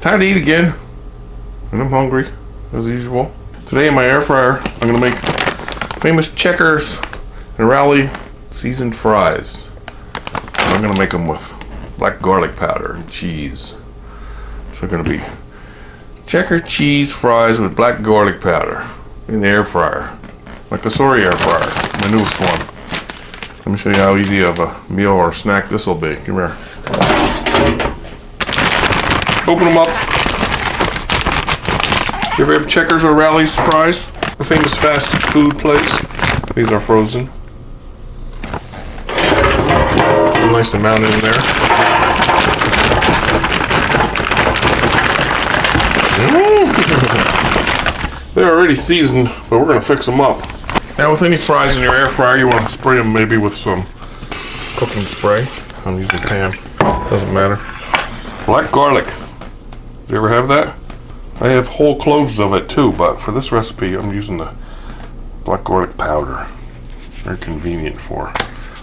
time to eat again. And I'm hungry, as usual. Today in my air fryer, I'm gonna make famous Checkers and Rally seasoned fries. I'm gonna make them with black garlic powder and cheese. So they're gonna be checker cheese fries with black garlic powder in the air fryer. My Kasori air fryer, my newest one. Let me show you how easy of a meal or snack this will be. Come here. Open them up. You ever have Checkers or Rally's fries? A famous fast food place. These are frozen. Nice amount in there. They're already seasoned, but we're going to fix them up. Now with any fries in your air fryer, you want to spray them maybe with some cooking spray. I'm using a pan. Doesn't matter. Black garlic. Did you ever have that? I have whole cloves of it too, but for this recipe I'm using the black garlic powder. Very convenient for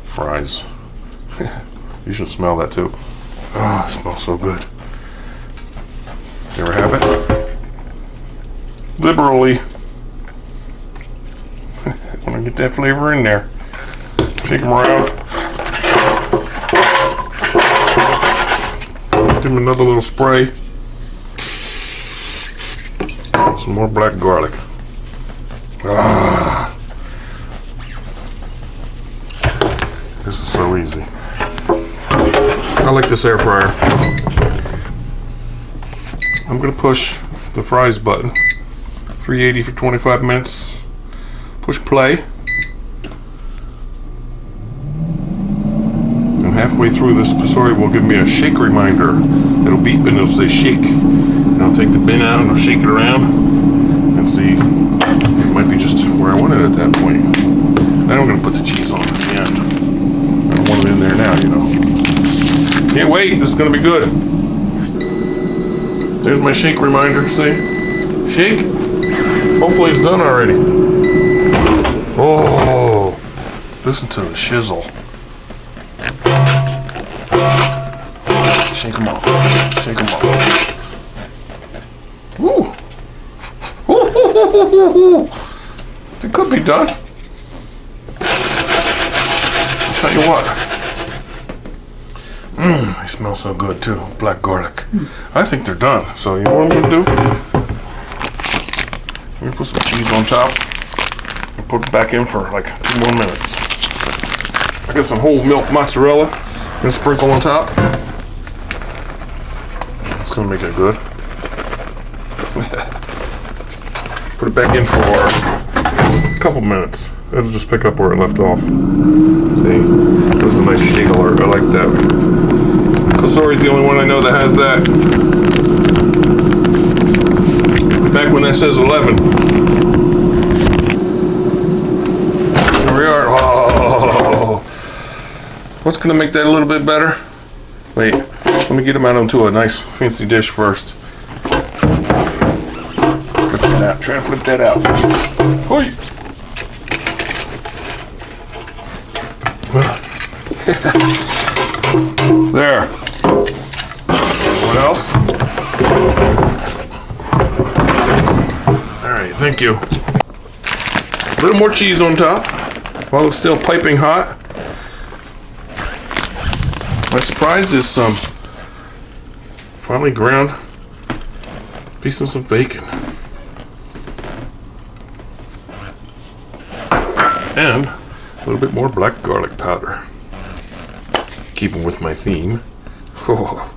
fries. You should smell that too. Oh, it smells so good. You ever have it? Liberally. Want to get that flavor in there. Shake them around. Give them another little spray. Some more black garlic. Ah. This is so easy. I like this air fryer. I'm going to push the fries button. 380 for 25 minutes. Push play. And halfway through this Kasori will give me a shake reminder. It'll beep and it'll say shake. And I'll take the bin out and I'll shake it around and see. It might be just where I want it at that point. Then I'm going to put the cheese on at the end. I don't want it in there now, you know. Can't wait. This is going to be good. There's my shake reminder. See? Shake. Hopefully it's done already. Oh, listen to the shizzle. Shake them up. Shake them up. Woo. It could be done. I'll tell you what. They smell so good too. Black garlic. I think they're done. So you know what I'm gonna do? I'm gonna put some cheese on top and put it back in for like 2 more minutes. I got some whole milk mozzarella. I'm gonna sprinkle on top. It's gonna make it good. Put it back in for a couple minutes. It'll just pick up where it left off. See? That was a nice shake alert. I like that. Kasori's the only one I know that has that. Back when that says 11. Here we are. Oh. What's going to make that a little bit better? Wait, let me get them out onto a nice fancy dish first. Flip that out. Try to flip that out. Hoi. There. What else? Alright, thank you. A little more cheese on top while it's still piping hot. My surprise is some finely ground pieces of bacon. And a little bit more black garlic powder. Keeping with my theme. Oh,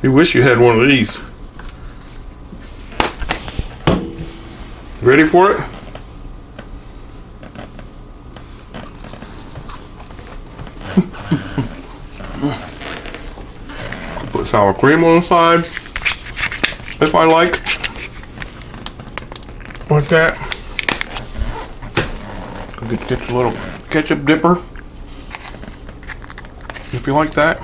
you wish you had one of these. Ready for it? Put sour cream on the side, if I like that. Get your little ketchup dipper, if you like that.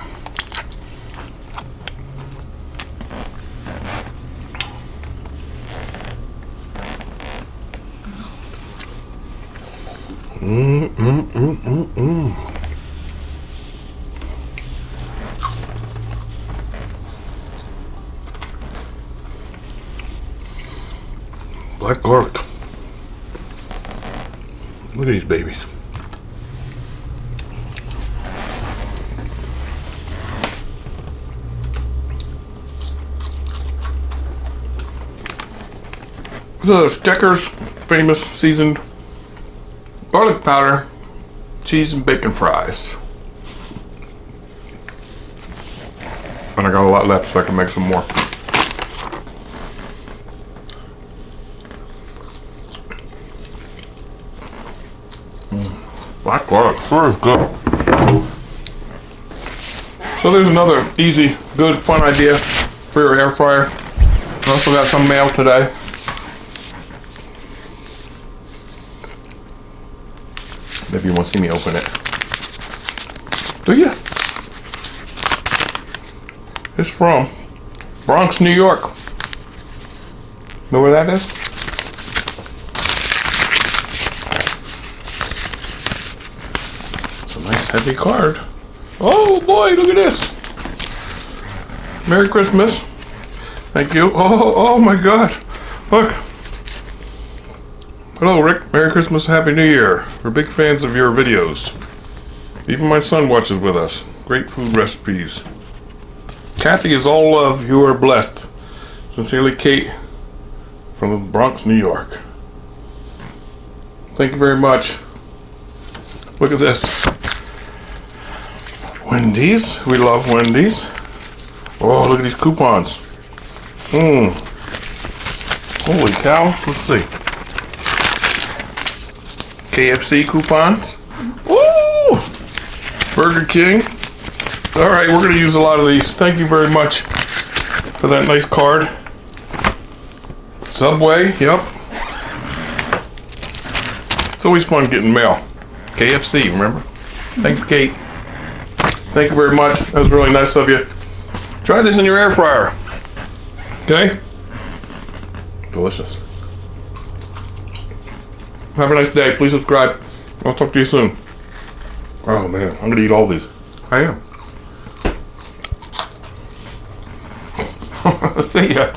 Black garlic. Look at these babies. The Stecker's famous seasoned garlic powder, cheese and bacon fries. And I got a lot left so I can make some more. Black garlic, sure is good. So there's another easy, good, fun idea for your air fryer. I also got some mail today. Maybe you won't see me open it. Do you? It's from Bronx, New York. Know where that is? It's a nice heavy card. Oh boy, look at this. Merry Christmas. Thank you. Oh my God. Look. Hello, Rick. Merry Christmas, Happy New Year. We're big fans of your videos. Even my son watches with us. Great food recipes. Kathy is all love. You are blessed. Sincerely, Kate from the Bronx, New York. Thank you very much. Look at this. Wendy's. We love Wendy's. Oh, look at these coupons. Holy cow. Let's see. KFC coupons. Woo! Burger King. All right, we're going to use a lot of these. Thank you very much for that nice card. Subway, yep. It's always fun getting mail. KFC, remember? Thanks, Kate. Thank you very much. That was really nice of you. Try this in your air fryer. Okay? Delicious. Have a nice day. Please subscribe. I'll talk to you soon. Oh man, I'm gonna eat all these. I am. See ya.